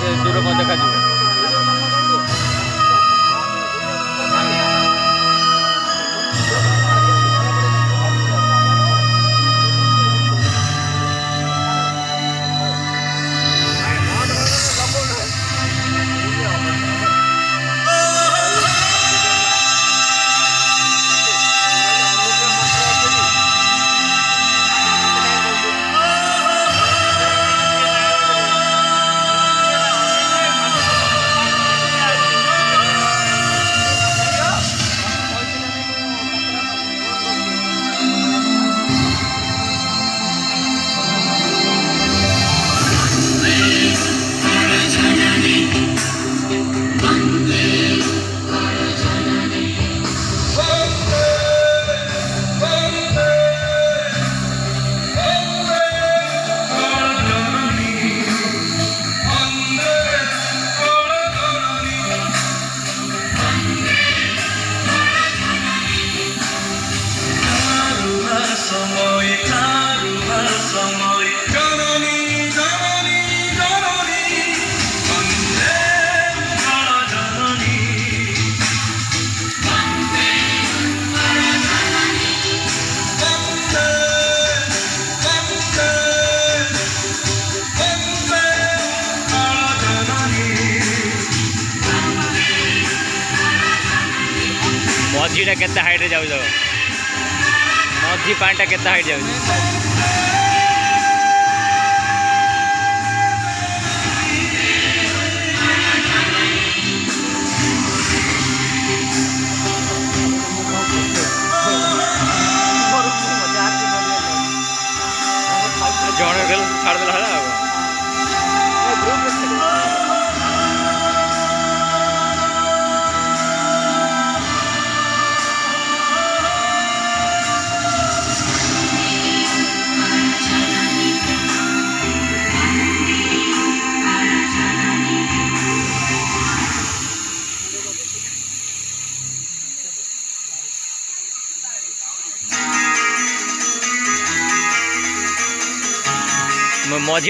दूर को देखा जी मझीटा केते हाइट रे जाउ मझी पाटा केते हाइट जाउ जण गेल छाड़ देला हला ग्रुप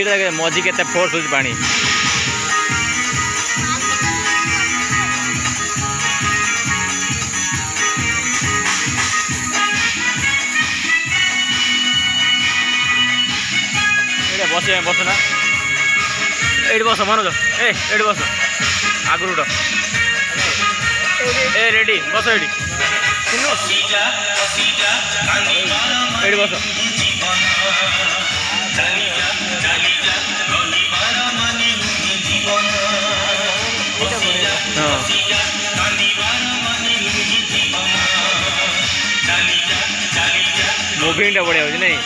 रे मझी के फोर्स हो पानी बस बस ना ये बस मनोज ये बस आगुट ए रेडी बस ये बस मुभिंग बढ़िया हो नहीं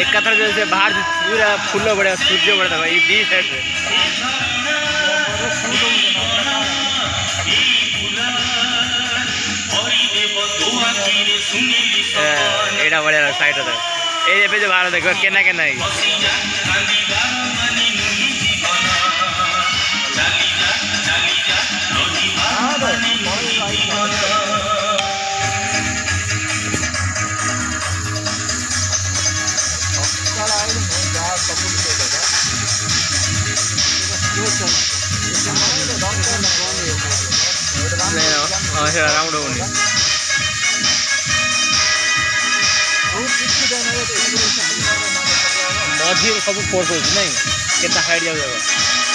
एक कथर जैसे बाहर पूरा फुल बढ़िया सूर्य बढ़िया भाई दी साइड एटा बढ़िया साइड ये जो बाहर देखो केना केना राउंड होनी मझी सब फोर्स हो नहीं केता हाइट जाऊ